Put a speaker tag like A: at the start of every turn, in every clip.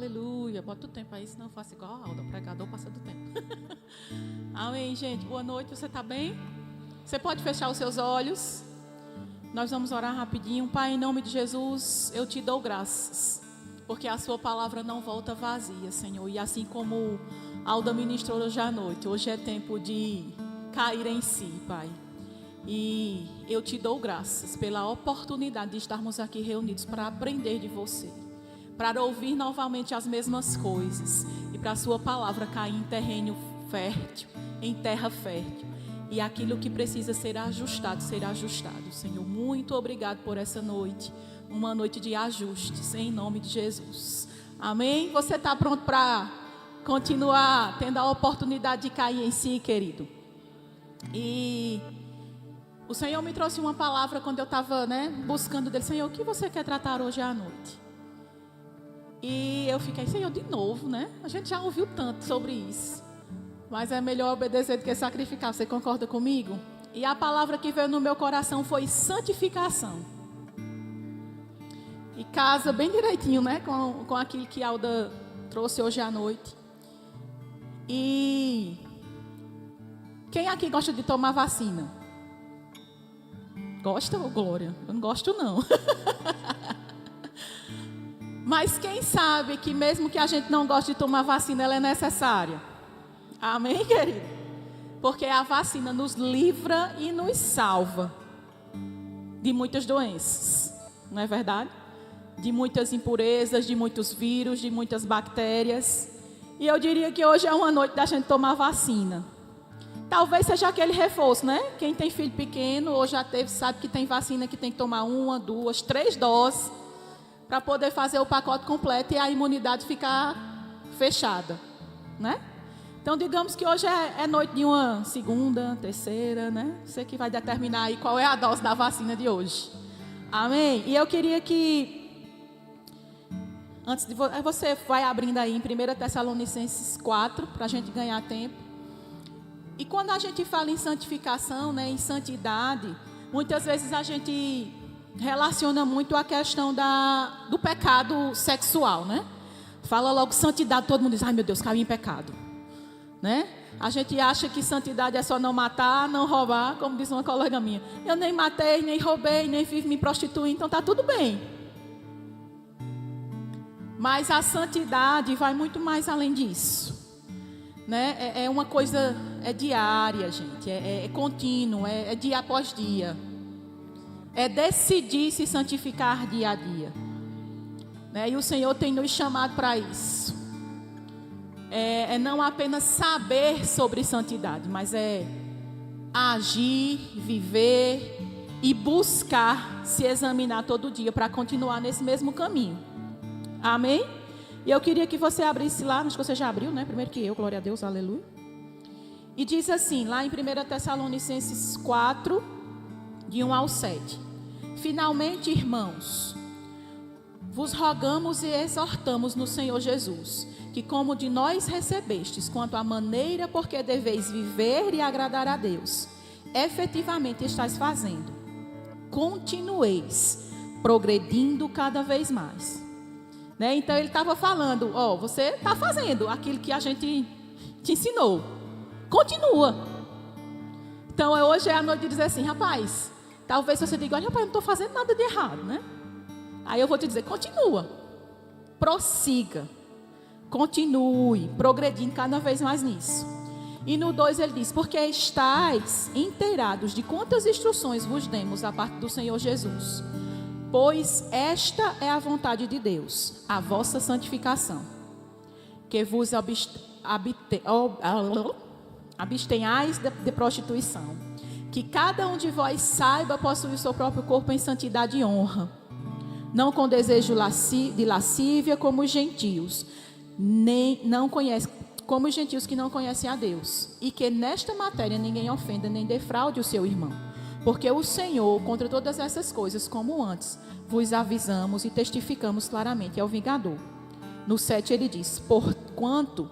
A: Aleluia. Bota o tempo aí, senão eu faço igual a Alda, o pregador passa do tempo. Amém, gente. Boa noite, você está bem? Você pode fechar os seus olhos. Nós vamos orar rapidinho. Pai, em nome de Jesus, eu te dou graças, porque a sua palavra não volta vazia, Senhor. E assim como Alda ministrou hoje à noite, hoje é tempo de cair em si, Pai. E eu te dou graças pela oportunidade de estarmos aqui reunidos para aprender de você, para ouvir novamente as mesmas coisas e para a sua palavra cair em terreno fértil, em terra fértil. E aquilo que precisa ser ajustado, será ajustado. Senhor, muito obrigado por essa noite. Uma noite de ajustes, em nome de Jesus. Amém? Você está pronto para continuar tendo a oportunidade de cair em si, querido? E o Senhor me trouxe uma palavra quando eu estava, buscando dele. Senhor, o que você quer tratar hoje à noite? E eu fiquei, Senhor, de novo, A gente já ouviu tanto sobre isso. Mas é melhor obedecer do que sacrificar. Você concorda comigo? E a palavra que veio no meu coração foi santificação. E casa bem direitinho, com aquilo que Alda trouxe hoje à noite. E quem aqui gosta de tomar vacina? Gosta, ô Glória? Eu não gosto, não. Mas quem sabe que mesmo que a gente não goste de tomar vacina, ela é necessária? Amém, querido? Porque a vacina nos livra e nos salva de muitas doenças, não é verdade? De muitas impurezas, de muitos vírus, de muitas bactérias. E eu diria que hoje é uma noite da gente tomar vacina. Talvez seja aquele reforço, Quem tem filho pequeno ou já teve, sabe que tem vacina que tem que tomar 1, 2, 3 doses para poder fazer o pacote completo e a imunidade ficar fechada, Então, digamos que hoje é noite de uma segunda, terceira, Você que vai determinar aí qual é a dose da vacina de hoje. Amém? E eu queria que, antes de você vai abrindo aí em 1 Tessalonicenses 4, para a gente ganhar tempo. E quando a gente fala em santificação, em santidade, muitas vezes a gente relaciona muito a questão do pecado sexual, Fala logo santidade, todo mundo diz, ai meu Deus, caiu em pecado. A gente acha que santidade é só não matar, não roubar, como diz uma colega minha. Eu nem matei, nem roubei, nem vivo me prostituindo, então está tudo bem. Mas a santidade vai muito mais além disso. É uma coisa, é diária, gente, é contínuo, é dia após dia. É decidir se santificar dia a dia. E o Senhor tem nos chamado para isso. É não apenas saber sobre santidade, mas é agir, viver e buscar se examinar todo dia para continuar nesse mesmo caminho. Amém? E eu queria que você abrisse lá, acho que você já abriu, primeiro que eu, glória a Deus, aleluia. E diz assim, lá em 1 Tessalonicenses 4, de 1 ao 7. Finalmente, irmãos, vos rogamos e exortamos no Senhor Jesus, que como de nós recebestes, quanto à maneira por que deveis viver e agradar a Deus, efetivamente estáis fazendo, continueis progredindo cada vez mais. Então ele estava falando, você está fazendo aquilo que a gente te ensinou, continua. Então hoje é a noite de dizer assim, rapaz, talvez você diga, olha, rapaz, eu não estou fazendo nada de errado, Aí eu vou te dizer, continua, prossiga, continue progredindo cada vez mais nisso. E no 2 ele diz, porque estáis inteirados de quantas instruções vos demos da parte do Senhor Jesus, pois esta é a vontade de Deus, a vossa santificação, que vos abstenhais de prostituição, que cada um de vós saiba possuir o seu próprio corpo em santidade e honra, não com desejo de lascívia como os gentios, como os gentios que não conhecem a Deus, e que nesta matéria ninguém ofenda nem defraude o seu irmão, porque o Senhor, contra todas essas coisas, como antes, vos avisamos e testificamos claramente, é o vingador. No 7 ele diz, porquanto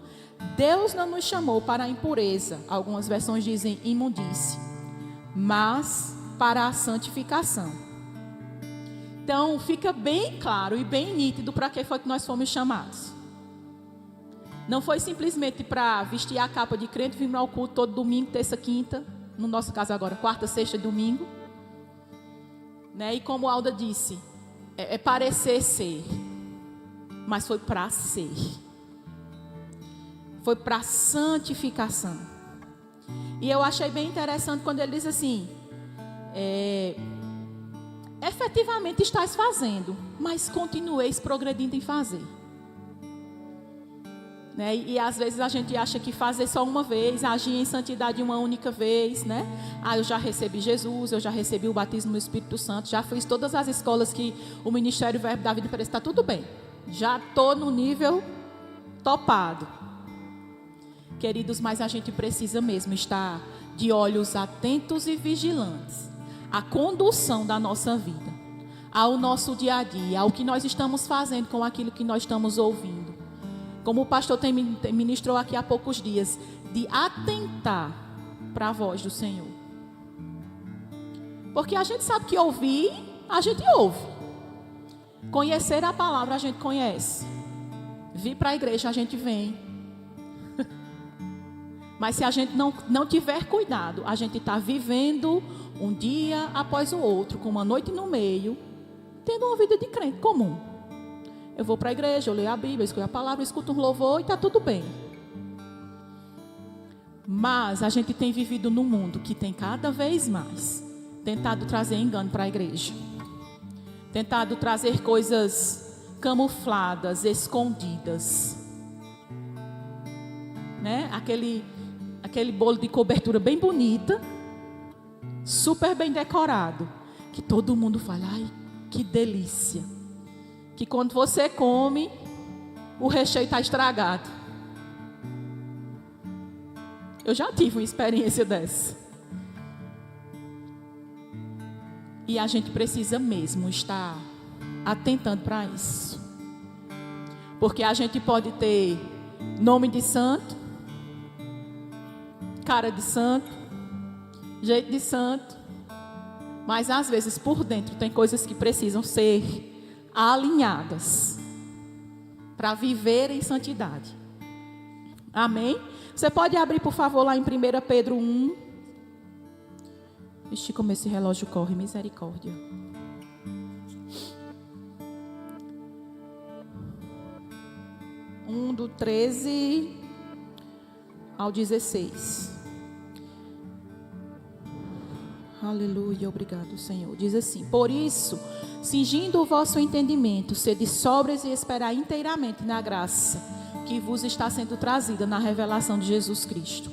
A: Deus não nos chamou para a impureza, algumas versões dizem imundície, mas para a santificação. Então fica bem claro e bem nítido para que foi que nós fomos chamados. Não foi simplesmente para vestir a capa de crente, vir ao culto todo domingo, terça, quinta, no nosso caso agora, quarta, sexta e domingo. Né? E como Alda disse, é parecer ser, mas foi para ser. Foi para santificação. E eu achei bem interessante quando ele diz assim, efetivamente estás fazendo, mas continueis progredindo em fazer. Né? E às vezes a gente acha que fazer só uma vez, agir em santidade uma única vez, né? Eu já recebi Jesus, eu já recebi o batismo no Espírito Santo, já fiz todas as escolas que o Ministério Verbo da Vida parece que está tudo bem. Já estou no nível topado. Queridos, mas a gente precisa mesmo estar de olhos atentos e vigilantes à condução da nossa vida, ao nosso dia a dia, ao que nós estamos fazendo com aquilo que nós estamos ouvindo. Como o pastor ministrou aqui há poucos dias, de atentar para a voz do Senhor. Porque a gente sabe que ouvir, a gente ouve. Conhecer a palavra, a gente conhece. Vir para a igreja, a gente vem. Mas se a gente não tiver cuidado, a gente está vivendo um dia após o outro, com uma noite no meio, tendo uma vida de crente comum. Eu vou para a igreja, eu leio a Bíblia, eu escuto a palavra, eu escuto um louvor e está tudo bem. Mas a gente tem vivido num mundo que tem cada vez mais tentado trazer engano para a igreja. Tentado trazer coisas camufladas, escondidas. Né? Aquele bolo de cobertura bem bonita, super bem decorado, que todo mundo fala, ai, que delícia. Que quando você come, o recheio está estragado. Eu já tive uma experiência dessa. E a gente precisa mesmo estar atentando para isso. Porque a gente pode ter nome de santo, cara de santo, jeito de santo, mas às vezes por dentro tem coisas que precisam ser alinhadas para viver em santidade. Amém? Você pode abrir, por favor, lá em 1 Pedro 1. Ixi, como esse relógio corre, misericórdia. Do 13 ao 16. Aleluia, obrigado, Senhor. Diz assim: por isso, cingindo o vosso entendimento, sede sóbrios e esperai inteiramente na graça que vos está sendo trazida na revelação de Jesus Cristo.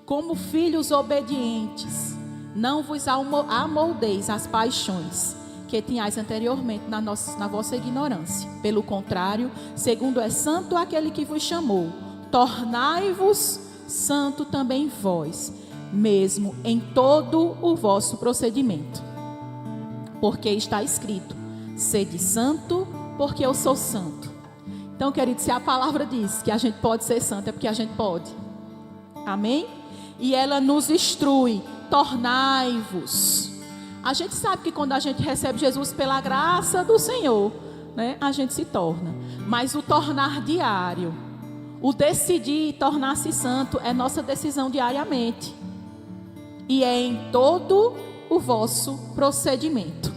A: Como filhos obedientes, não vos amoldeis às paixões que tinhais anteriormente na vossa ignorância. Pelo contrário, segundo é santo aquele que vos chamou, tornai-vos santo também vós, mesmo em todo o vosso procedimento. Porque está escrito, sede santo, porque eu sou santo. Então, querido, se a palavra diz que a gente pode ser santo, é porque a gente pode. Amém? E ela nos instrui, tornai-vos. A gente sabe que quando a gente recebe Jesus pela graça do Senhor, né, a gente se torna. Mas o tornar diário, o decidir tornar-se santo, é nossa decisão diariamente. E é em todo o vosso procedimento.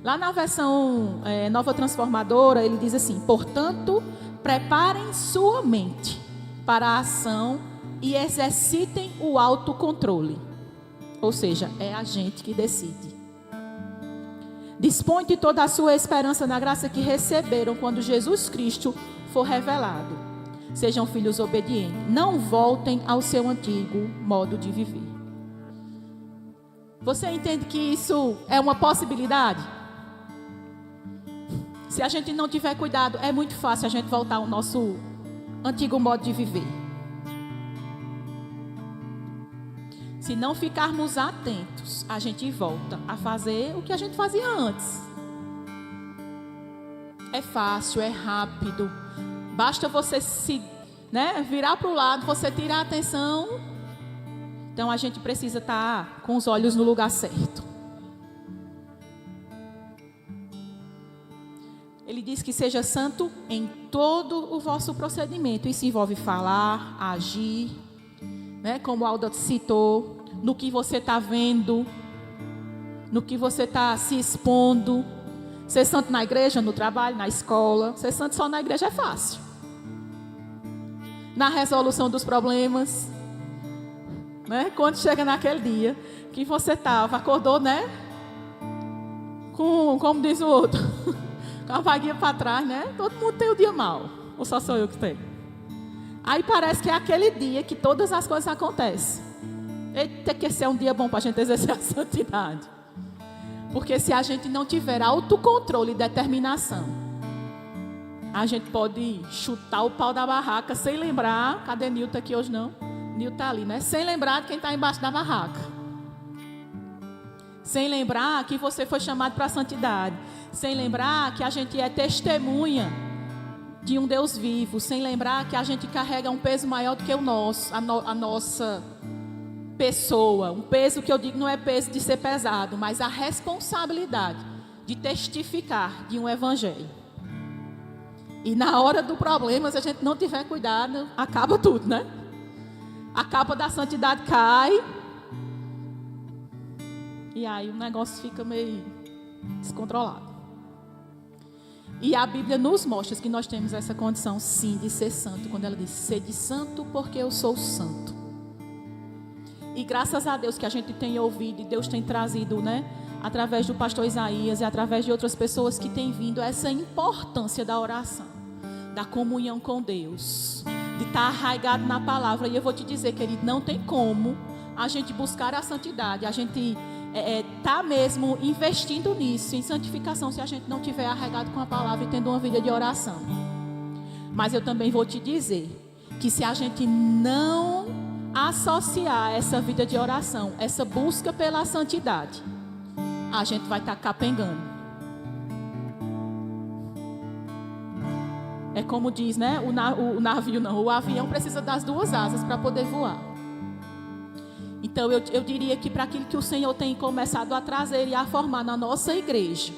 A: Lá na versão Nova Transformadora, ele diz assim: portanto, preparem sua mente para a ação e exercitem o autocontrole. Ou seja, é a gente que decide. Dispõe de toda a sua esperança na graça que receberam quando Jesus Cristo for revelado. Sejam filhos obedientes. Não voltem ao seu antigo modo de viver. Você entende que isso é uma possibilidade? Se a gente não tiver cuidado, é muito fácil a gente voltar ao nosso antigo modo de viver. Se não ficarmos atentos, a gente volta a fazer o que a gente fazia antes. É fácil, é rápido. Basta você virar para o lado, você tirar a atenção. Então a gente precisa estar com os olhos no lugar certo. Ele Ele diz que seja santo em todo o vosso procedimento. Isso envolve falar, agir, né? Como a Alda citou, no que você está vendo, no que você está se expondo. Ser santo na igreja, no trabalho, na escola. Ser santo só na igreja é fácil. Na resolução dos problemas, né? Quando chega naquele dia que você acordou, né? Como diz o outro, com a vaguinha para trás, né? Todo mundo tem o dia mau, ou só sou eu que tenho? Aí parece que é aquele dia que todas as coisas acontecem. Eita, que esse é um dia bom para a gente exercer a santidade. Porque se a gente não tiver autocontrole e determinação, a gente pode chutar o pau da barraca sem lembrar. Cadê Nilton aqui hoje não? Nilton está ali, né? Sem lembrar de quem está embaixo da barraca. Sem lembrar que você foi chamado para a santidade. Sem lembrar que a gente é testemunha de um Deus vivo. Sem lembrar que a gente carrega um peso maior do que o nosso, a nossa pessoa. Um peso que eu digo não é peso de ser pesado, mas a responsabilidade de testificar de um evangelho. E na hora do problema, se a gente não tiver cuidado, acaba tudo, né? A capa da santidade cai. E aí o negócio fica meio descontrolado. E a Bíblia nos mostra que nós temos essa condição, sim, de ser santo. Quando ela diz, sede santo porque eu sou santo. E graças a Deus que a gente tem ouvido e Deus tem trazido, né? Através do pastor Isaías e através de outras pessoas que têm vindo, essa importância da oração, da comunhão com Deus, de estar arraigado na palavra. E eu vou te dizer, querido, não tem como a gente buscar a santidade, a gente tá mesmo investindo nisso, em santificação, se a gente não tiver arraigado com a palavra e tendo uma vida de oração. Mas eu também vou te dizer que se a gente não associar essa vida de oração, essa busca pela santidade, a gente vai estar capengando. É como diz, né? O avião precisa das duas asas para poder voar. Então eu diria que para aquilo que o Senhor tem começado a trazer e a formar na nossa igreja,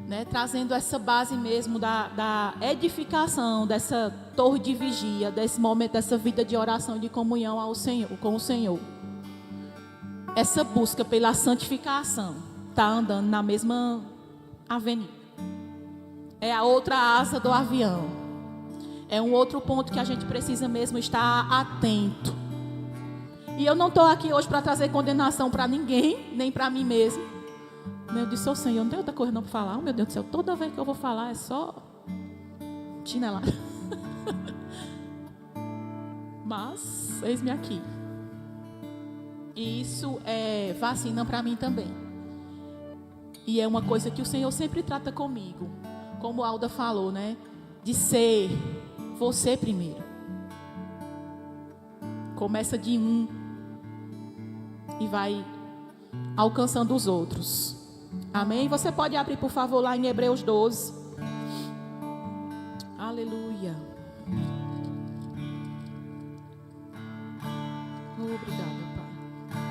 A: né? Trazendo essa base mesmo da edificação, dessa torre de vigia, desse momento, dessa vida de oração e de comunhão ao Senhor, com o Senhor. Essa busca pela santificação está andando na mesma avenida. É a outra asa do avião. É um outro ponto que a gente precisa mesmo estar atento. E eu não estou aqui hoje para trazer condenação para ninguém, nem para mim mesmo. Meu Deus, oh, Senhor, não tem outra coisa não para falar. Oh, meu Deus do céu, toda vez que eu vou falar é só chinelada. Mas, eis-me aqui. E isso é vacina para mim também. E é uma coisa que o Senhor sempre trata comigo. Como a Alda falou, né? De ser você primeiro. Começa de um e vai alcançando os outros. Amém? Você pode abrir, por favor, lá em Hebreus 12. Aleluia. Obrigada, Pai.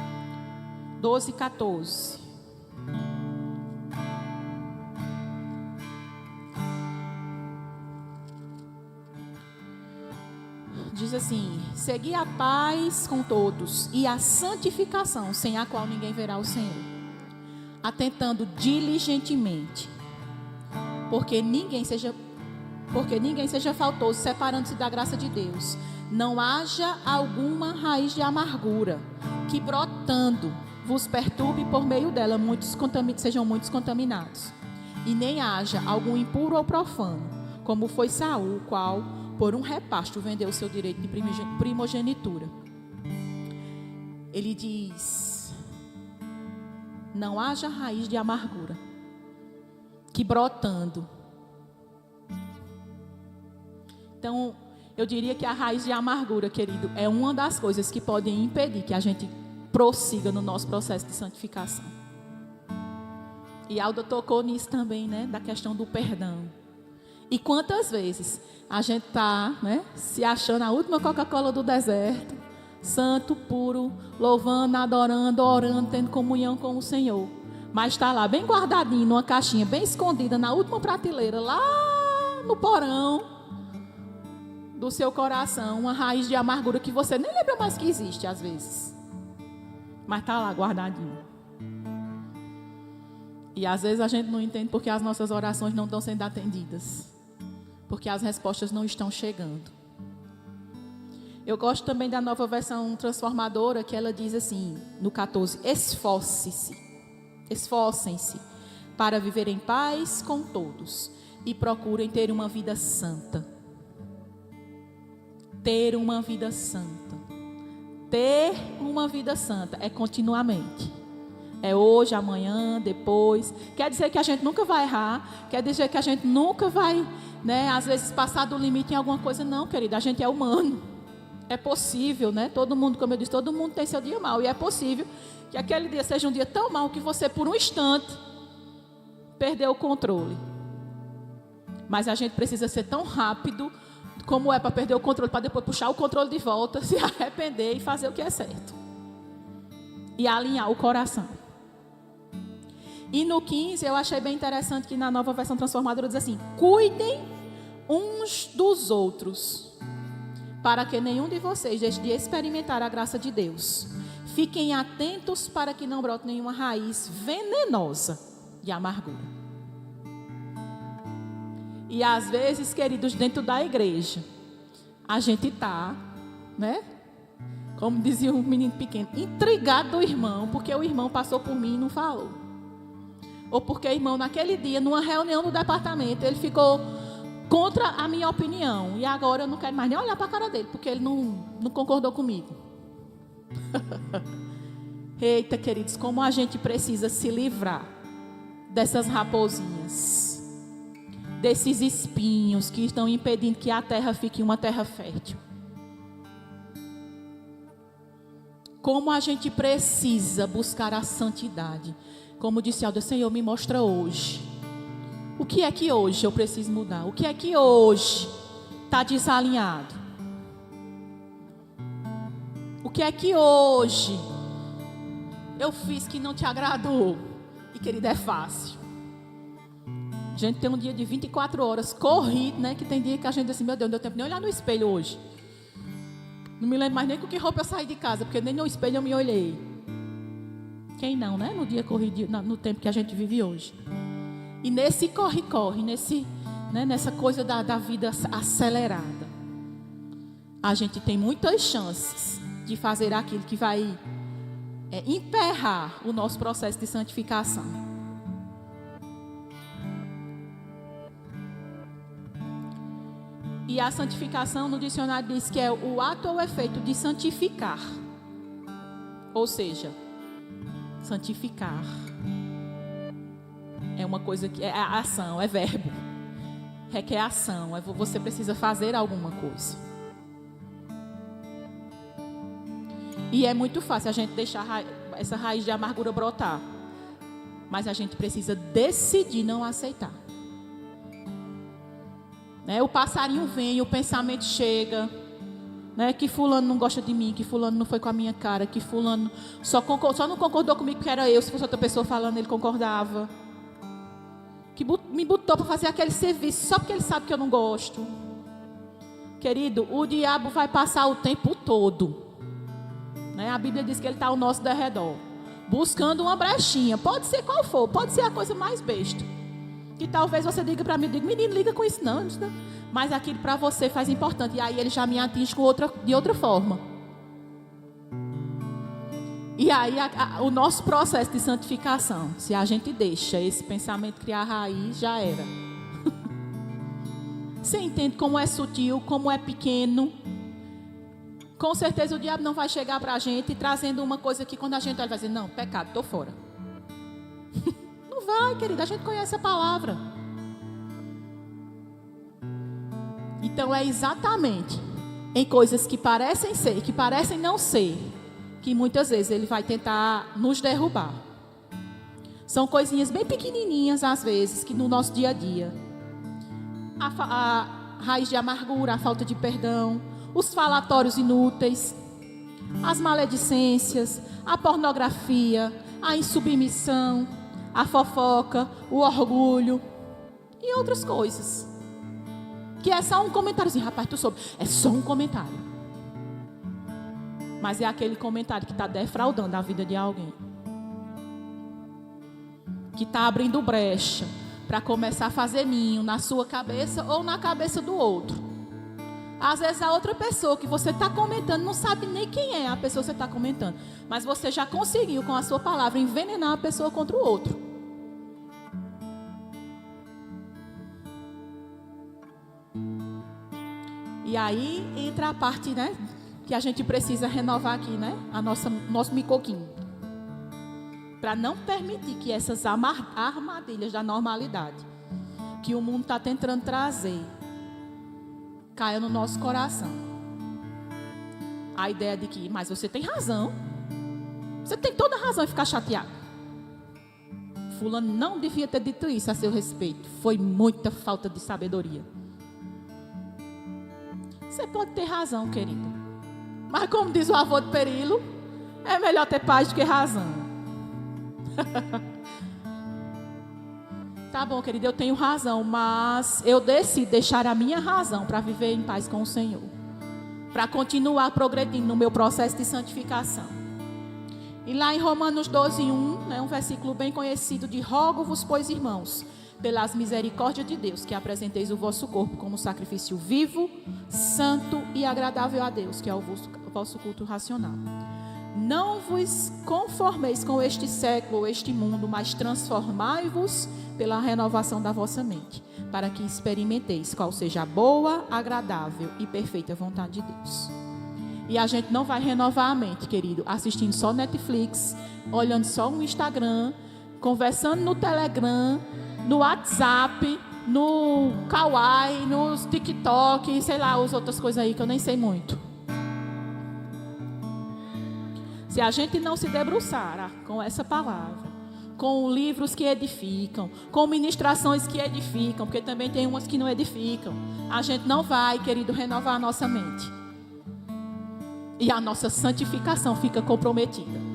A: 12, 14. Diz assim: segui a paz com todos e a santificação, sem a qual ninguém verá o Senhor, atentando diligentemente, porque ninguém seja faltoso, separando-se da graça de Deus. Não haja alguma raiz de amargura, que brotando vos perturbe, por meio dela sejam muitos contaminados. E nem haja algum impuro ou profano, como foi Saul, o qual por um repasto vendeu o seu direito de primogenitura. Ele diz: não haja raiz de amargura, que brotando. Então, eu diria que a raiz de amargura, querido, é uma das coisas que podem impedir que a gente prossiga no nosso processo de santificação. E Alda tocou nisso também, né? Da questão do perdão. E quantas vezes a gente está, né, se achando a última Coca-Cola do deserto, santo, puro, louvando, adorando, orando, tendo comunhão com o Senhor. Mas está lá bem guardadinho, numa caixinha, bem escondida, na última prateleira, lá no porão do seu coração, uma raiz de amargura que você nem lembra mais que existe às vezes. Mas está lá guardadinho. E às vezes a gente não entende porque as nossas orações não estão sendo atendidas. Porque as respostas não estão chegando. Eu gosto também da nova versão transformadora, que ela diz assim, no 14, esforcem-se para viver em paz com todos e procurem ter uma vida santa. Ter uma vida santa. Ter uma vida santa é continuamente. É hoje, amanhã, depois. Quer dizer que a gente nunca vai errar. Quer dizer que a gente nunca vai, às vezes, passar do limite em alguma coisa. Não, querida, a gente é humano. É possível, todo mundo, como eu disse, todo mundo tem seu dia mau. E é possível que aquele dia seja um dia tão mau que você, por um instante, perdeu o controle. Mas a gente precisa ser tão rápido como é para perder o controle, para depois puxar o controle de volta, se arrepender e fazer o que é certo. E alinhar o coração. E no 15, eu achei bem interessante que na nova versão transformadora diz assim: cuidem uns dos outros, para que nenhum de vocês deixe de experimentar a graça de Deus. Fiquem atentos para que não brote nenhuma raiz venenosa de amargura. E às vezes, queridos, dentro da igreja, a gente está, como dizia um menino pequeno, intrigado do irmão, porque o irmão passou por mim e não falou. Ou porque o irmão, naquele dia, numa reunião no departamento, ele ficou contra a minha opinião. E agora eu não quero mais nem olhar para a cara dele, porque ele não concordou comigo. Eita, queridos, como a gente precisa se livrar dessas raposinhas, desses espinhos que estão impedindo que a terra fique uma terra fértil. Como a gente precisa buscar a santidade. Como disse Aldo, Senhor, me mostra hoje. O que é que hoje eu preciso mudar? O que é que hoje está desalinhado? O que é que hoje eu fiz que não te agradou? E querida, é fácil. A gente tem um dia de 24 horas corrido, que tem dia que a gente diz assim, meu Deus, não deu tempo nem olhar no espelho hoje. Não me lembro mais nem com que roupa eu saí de casa, porque nem no espelho eu me olhei. Quem não, No dia corrido, no tempo que a gente vive hoje. E nesse corre-corre, nessa coisa da vida acelerada, a gente tem muitas chances de fazer aquilo que vai emperrar o nosso processo de santificação. E a santificação no dicionário diz que é o ato ou efeito de santificar. Ou seja, santificar é uma coisa que é ação, é verbo. Requer ação, você precisa fazer alguma coisa. E é muito fácil a gente deixar essa raiz de amargura brotar. Mas a gente precisa decidir não aceitar. O passarinho vem, o pensamento chega, que fulano não gosta de mim, que fulano não foi com a minha cara, que fulano só não concordou comigo porque era eu, se fosse outra pessoa falando ele concordava, que me botou para fazer aquele serviço só porque ele sabe que eu não gosto. Querido, o diabo vai passar o tempo todo, a Bíblia diz que ele está ao nosso derredor, buscando uma brechinha, pode ser qual for, pode ser a coisa mais besta. Que talvez você diga para mim, menino, liga com isso não. Mas aquilo para você faz importante. E aí ele já me atinge de outra forma. E aí o nosso processo de santificação, se a gente deixa esse pensamento criar raiz, já era. Você entende como é sutil, como é pequeno? Com certeza o diabo não vai chegar para a gente trazendo uma coisa que quando a gente vai dizer, não, pecado, estou fora. Vai, querida, a gente conhece a palavra. Então é exatamente em coisas que parecem ser, que parecem não ser, que muitas vezes ele vai tentar nos derrubar. São coisinhas bem pequenininhas às vezes, que no nosso dia a dia, a raiz de amargura, a falta de perdão, os falatórios inúteis, as maledicências, a pornografia, a insubmissão, a fofoca, o orgulho e outras coisas. Que é só um comentário assim, rapaz, tu soube. É só um comentário. Mas é aquele comentário que está defraudando a vida de alguém. Que está abrindo brecha para começar a fazer ninho na sua cabeça ou na cabeça do outro. Às vezes a outra pessoa que você está comentando não sabe nem quem é a pessoa que você está comentando. Mas você já conseguiu com a sua palavra envenenar a pessoa contra o outro. E aí entra a parte, né, que a gente precisa renovar aqui, né, nosso micoquinho. Para não permitir que essas armadilhas da normalidade que o mundo está tentando trazer caia no nosso coração. A ideia de que, mas você tem razão. Você tem toda a razão em ficar chateado. Fulano não devia ter dito isso a seu respeito. Foi muita falta de sabedoria. Você pode ter razão, querido. Mas como diz o avô de Perilo, é melhor ter paz do que razão. Tá bom, querido, eu tenho razão, mas eu decido deixar a minha razão para viver em paz com o Senhor, para continuar progredindo no meu processo de santificação. E lá em Romanos 12:1, né, um versículo bem conhecido de: rogo-vos, pois, irmãos, pelas misericórdias de Deus, que apresenteis o vosso corpo como sacrifício vivo, santo e agradável a Deus, que é o vosso culto racional. Não vos conformeis com este século ou este mundo, mas transformai-vos pela renovação da vossa mente, para que experimenteis qual seja a boa, agradável e perfeita vontade de Deus. E a gente não vai renovar a mente, querido, assistindo só Netflix, olhando só o Instagram, conversando no Telegram, no WhatsApp, no Kawaii, nos TikTok, sei lá, as outras coisas aí que eu nem sei muito. Se a gente não se debruçar com essa palavra, com livros que edificam, com ministrações que edificam, porque também tem umas que não edificam, a gente não vai, querido, renovar a nossa mente. E a nossa santificação fica comprometida.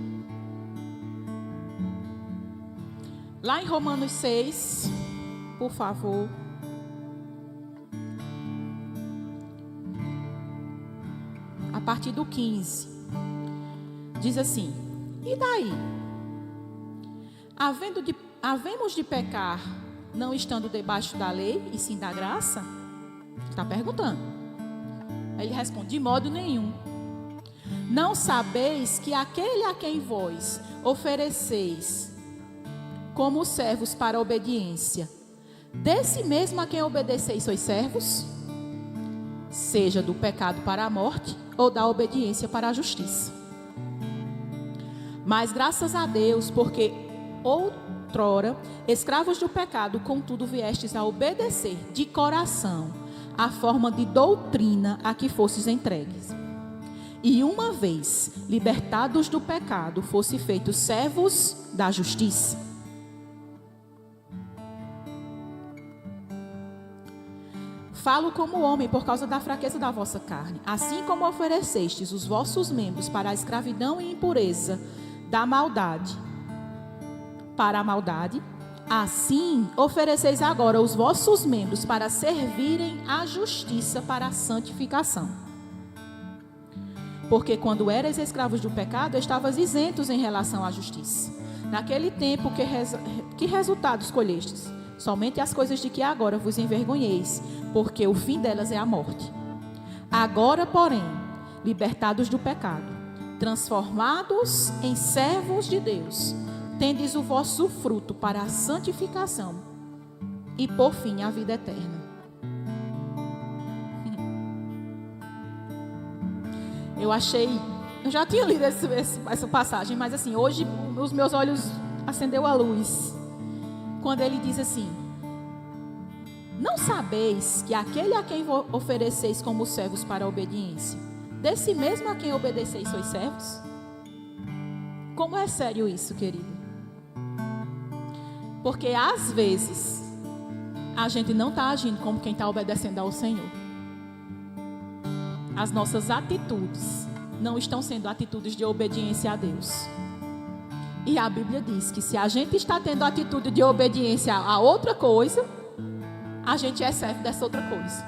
A: Lá em Romanos 6, por favor. A partir do 15. Diz assim: e daí? Havemos de pecar, não estando debaixo da lei, e sim da graça? Está perguntando. Aí ele responde: de modo nenhum. Não sabeis que aquele a quem vós ofereceis como servos para a obediência, desse mesmo a quem obedeceis sois servos? Seja do pecado para a morte, ou da obediência para a justiça. Mas graças a Deus, porque outrora, escravos do pecado, contudo viestes a obedecer de coração a forma de doutrina a que fostes entregues. E uma vez libertados do pecado, fosse feitos servos da justiça. Falo como homem por causa da fraqueza da vossa carne. Assim como oferecestes os vossos membros para a escravidão e impureza da maldade, para a maldade, assim ofereceis agora os vossos membros para servirem à justiça, para a santificação. Porque quando erais escravos do pecado, estavas isentos em relação à justiça. Naquele tempo, que resultado escolhestes? Somente as coisas de que agora vos envergonheis, porque o fim delas é a morte. Agora, porém, libertados do pecado, transformados em servos de Deus, tendes o vosso fruto para a santificação e, por fim, a vida eterna. Eu já tinha lido essa passagem, mas assim, hoje os meus olhos acendeu a luz. Quando ele diz assim: não sabeis que aquele a quem ofereceis como servos para a obediência, desse mesmo a quem obedeceis sois servos? Como é sério isso, querido? Porque às vezes a gente não está agindo como quem está obedecendo ao Senhor. As nossas atitudes não estão sendo atitudes de obediência a Deus. E a Bíblia diz que se a gente está tendo atitude de obediência a outra coisa, a gente é servo dessa outra coisa.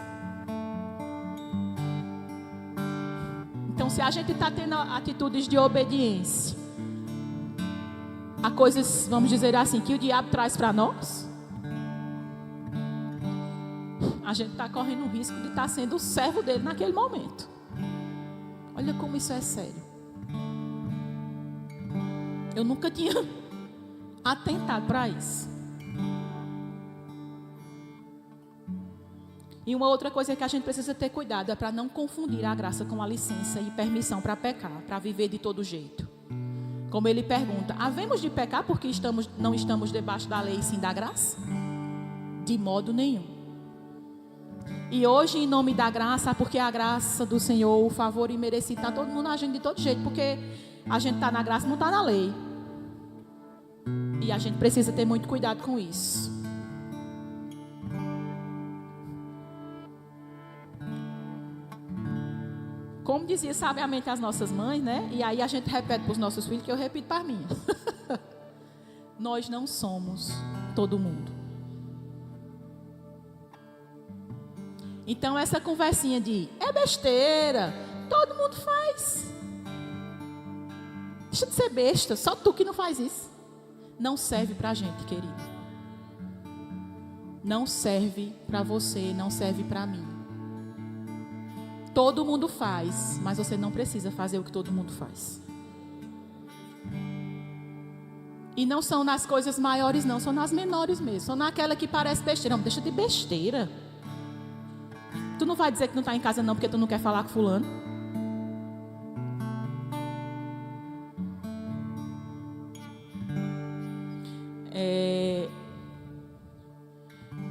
A: Então, se a gente está tendo atitudes de obediência a coisas, vamos dizer assim, que o diabo traz para nós, a gente está correndo o risco de estar sendo o servo dele naquele momento. Olha como isso é sério. Eu nunca tinha atentado para isso. E uma outra coisa que a gente precisa ter cuidado é para não confundir a graça com a licença e permissão para pecar, para viver de todo jeito. Como ele pergunta, havemos de pecar porque não estamos debaixo da lei e sim da graça? De modo nenhum. E hoje, em nome da graça, porque a graça do Senhor, o favor imerecido, está todo mundo agindo de todo jeito, porque a gente está na graça, não está na lei. E a gente precisa ter muito cuidado com isso. Como dizia sabiamente as nossas mães, né? E aí a gente repete para os nossos filhos, que eu repito para mim. Nós não somos todo mundo. Então essa conversinha de é besteira, todo mundo faz. Deixa de ser besta, só tu que não faz isso. Não serve para a gente, querido. Não serve para você, não serve para mim. Todo mundo faz, mas você não precisa fazer o que todo mundo faz. E não são nas coisas maiores não, são nas menores mesmo. São naquela que parece besteira. Não, deixa de besteira. Tu não vai dizer que não está em casa não, porque tu não quer falar com fulano.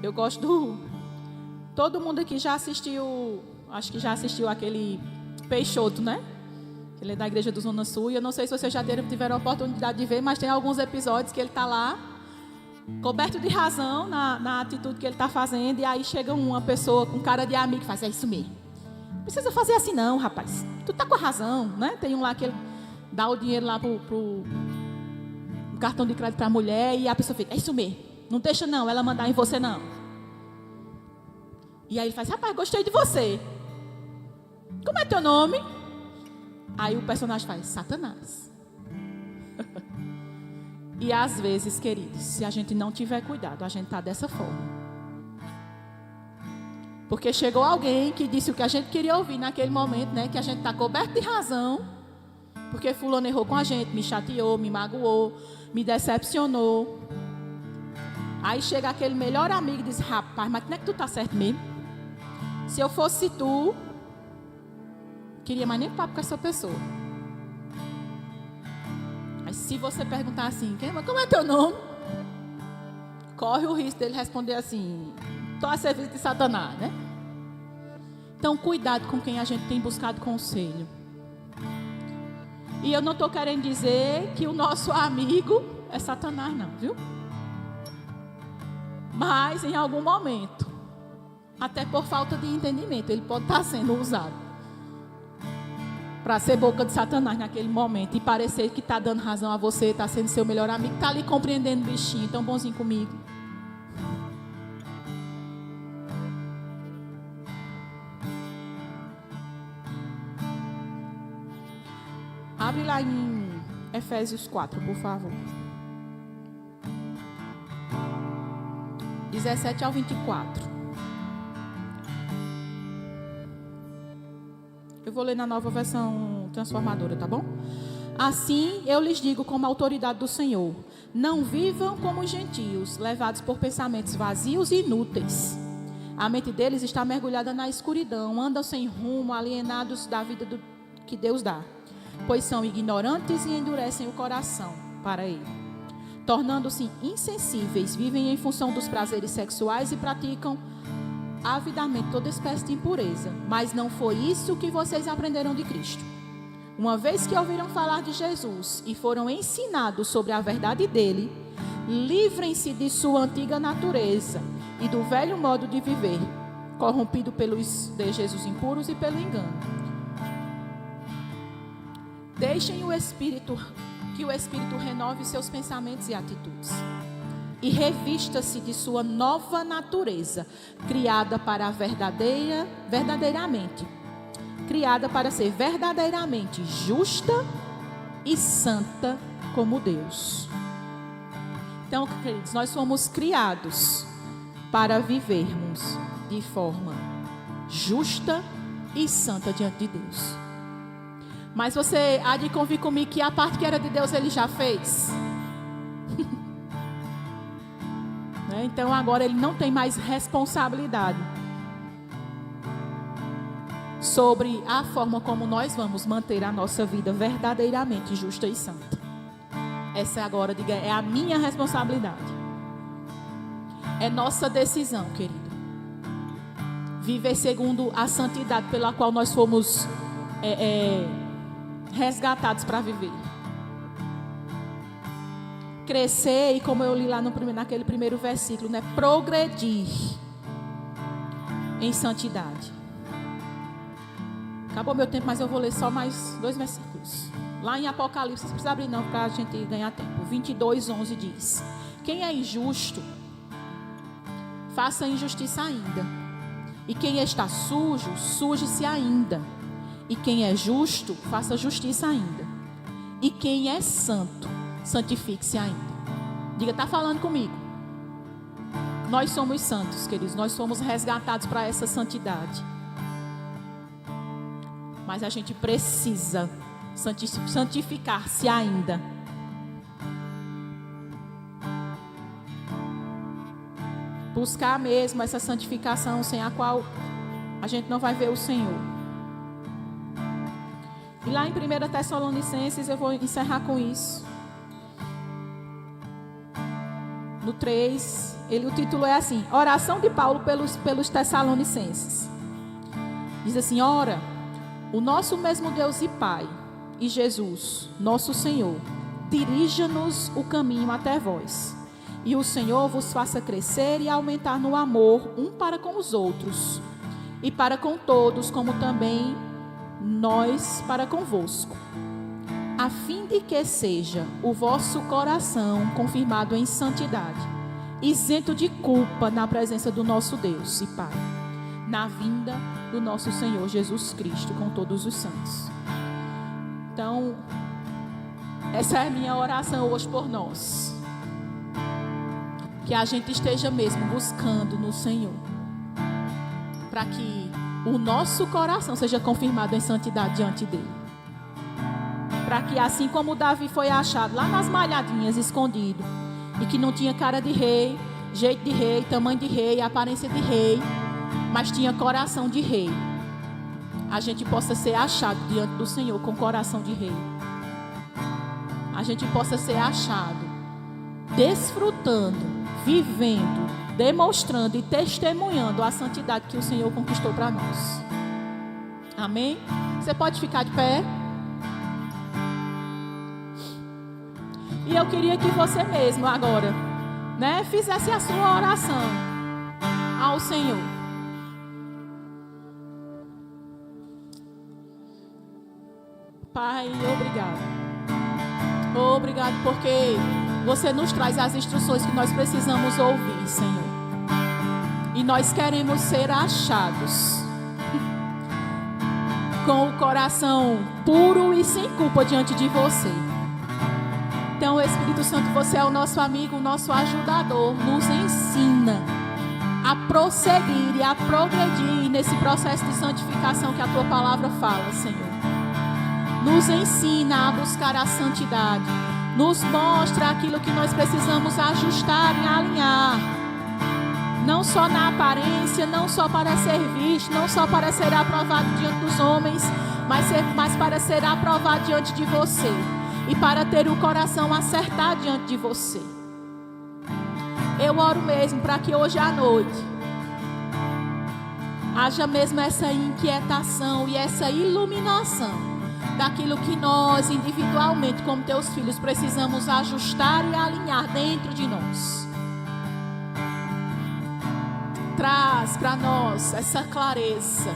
A: Eu gosto do... Todo mundo aqui já assistiu... Acho que já assistiu aquele Peixoto, né? Ele é da igreja do Zona Sul. E eu não sei se vocês já tiveram a oportunidade de ver, mas tem alguns episódios que ele está lá, coberto de razão na atitude que ele está fazendo. E aí chega uma pessoa com cara de amigo e faz, é isso mesmo. Não precisa fazer assim não, rapaz. Tu tá com a razão, né? Tem um lá que ele dá o dinheiro lá pro cartão de crédito para a mulher. E a pessoa fica, é isso mesmo. Não deixa não, ela mandar em você não. E aí ele faz, rapaz, gostei de você. Como é teu nome? Aí o personagem faz, Satanás. E às vezes, queridos, se a gente não tiver cuidado, a gente está dessa forma. Porque chegou alguém que disse o que a gente queria ouvir naquele momento, né? Que a gente está coberto de razão. Porque fulano errou com a gente, me chateou, me magoou, me decepcionou. Aí chega aquele melhor amigo e diz, rapaz, mas como é que tu tá certo mesmo? Se eu fosse tu, queria mais nem papo com essa pessoa. Mas se você perguntar assim, como é teu nome? Corre o risco dele responder assim, estou a serviço de Satanás, né? Então cuidado com quem a gente tem buscado conselho. E eu não estou querendo dizer que o nosso amigo é Satanás não, viu? Mas em algum momento, até por falta de entendimento, ele pode estar sendo usado para ser boca de Satanás naquele momento e parecer que está dando razão a você, está sendo seu melhor amigo, está ali compreendendo o bichinho, tão bonzinho comigo. Abre lá em Efésios 4, por favor. 17 ao 24. Eu vou ler na nova versão transformadora, tá bom? Assim, eu lhes digo como autoridade do Senhor, não vivam como gentios, levados por pensamentos vazios e inúteis. A mente deles está mergulhada na escuridão, andam sem rumo, alienados da vida que Deus dá, pois são ignorantes e endurecem o coração para ele. Tornando-se insensíveis, vivem em função dos prazeres sexuais e praticam avidamente toda espécie de impureza. Mas não foi isso que vocês aprenderam de Cristo. Uma vez que ouviram falar de Jesus e foram ensinados sobre a verdade dele, livrem-se de sua antiga natureza e do velho modo de viver, corrompido pelos desejos impuros e pelo engano. Deixem o Espírito que o Espírito renove os seus pensamentos e atitudes. E revista-se de sua nova natureza, criada para verdadeiramente, criada para ser verdadeiramente justa e santa como Deus. Então, queridos, nós somos criados para vivermos de forma justa e santa diante de Deus. Mas você há de convir comigo que a parte que era de Deus Ele já fez. Então agora Ele não tem mais responsabilidade sobre a forma como nós vamos manter a nossa vida verdadeiramente justa e santa. Essa agora, diga, é a minha responsabilidade. É nossa decisão, querido. Viver segundo a santidade pela qual nós fomos resgatados para viver. Crescer, e como eu li lá naquele primeiro versículo, né? Progredir em santidade. Acabou meu tempo, mas eu vou ler só mais 2 versículos. Lá em Apocalipse, não precisa abrir não, para a gente ganhar tempo. 22:11 diz: quem é injusto, faça injustiça ainda. E quem está sujo, suje-se ainda. E quem é justo, faça justiça ainda. E quem é santo, santifique-se ainda. Diga, está falando comigo. Nós somos santos, queridos. Nós somos resgatados para essa santidade. Mas a gente precisa santificar-se ainda. Buscar mesmo essa santificação, sem a qual a gente não vai ver o Senhor. E lá em 1 Tessalonicenses, eu vou encerrar com isso. No 3, o título é assim: oração de Paulo pelos Tessalonicenses. Diz assim: ora, o nosso mesmo Deus e Pai, e Jesus, nosso Senhor, dirija-nos o caminho até vós. E o Senhor vos faça crescer e aumentar no amor um para com os outros, e para com todos, como também nós para convosco, a fim de que seja o vosso coração confirmado em santidade, isento de culpa na presença do nosso Deus e Pai, na vinda do nosso Senhor Jesus Cristo com todos os santos. Então, essa é a minha oração hoje por nós. Que a gente esteja mesmo buscando no Senhor, para que o nosso coração seja confirmado em santidade diante dele. Para que assim como Davi foi achado lá nas malhadinhas, escondido, e que não tinha cara de rei, jeito de rei, tamanho de rei, aparência de rei, mas tinha coração de rei, a gente possa ser achado diante do Senhor com coração de rei. A gente possa ser achado desfrutando, vivendo, demonstrando e testemunhando a santidade que o Senhor conquistou para nós. Amém? Você pode ficar de pé? E eu queria que você mesmo agora, fizesse a sua oração ao Senhor. Pai, obrigado. Obrigado porque você nos traz as instruções que nós precisamos ouvir, Senhor. E nós queremos ser achados com o coração puro e sem culpa diante de você. Então, Espírito Santo, você é o nosso amigo, o nosso ajudador. Nos ensina a prosseguir e a progredir nesse processo de santificação que a tua palavra fala, Senhor. Nos ensina a buscar a santidade. Nos mostra aquilo que nós precisamos ajustar e alinhar. Não só na aparência, não só para ser visto, não só para ser aprovado diante dos homens, mas para ser aprovado diante de você. E para ter o coração acertado diante de você. Eu oro mesmo para que hoje à noite haja mesmo essa inquietação e essa iluminação daquilo que nós individualmente, como teus filhos, precisamos ajustar e alinhar dentro de nós. Traz para nós essa clareza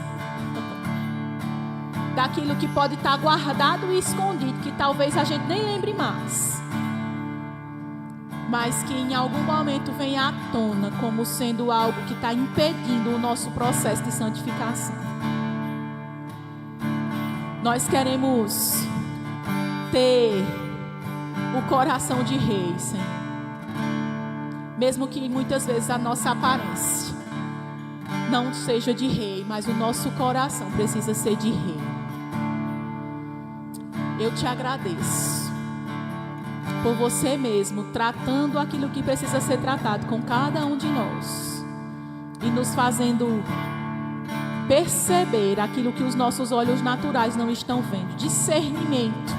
A: daquilo que pode estar guardado e escondido, que talvez a gente nem lembre mais, mas que em algum momento venha à tona como sendo algo que está impedindo o nosso processo de santificação. Nós queremos ter o coração de rei, Senhor. Mesmo que muitas vezes a nossa aparência não seja de rei, mas o nosso coração precisa ser de rei. Eu te agradeço por você mesmo tratando aquilo que precisa ser tratado com cada um de nós e nos fazendo perceber aquilo que os nossos olhos naturais não estão vendo. Discernimento,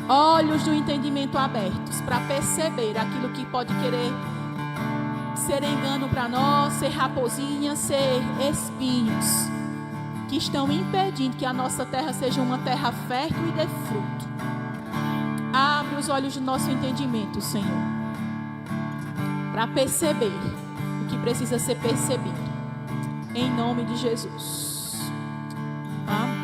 A: olhos do entendimento abertos para perceber aquilo que pode querer ser engano para nós, ser raposinha, ser espinhos que estão impedindo que a nossa terra seja uma terra fértil e dê fruto. Abre os olhos do nosso entendimento, Senhor, para perceber o que precisa ser percebido. Em nome de Jesus. Amém.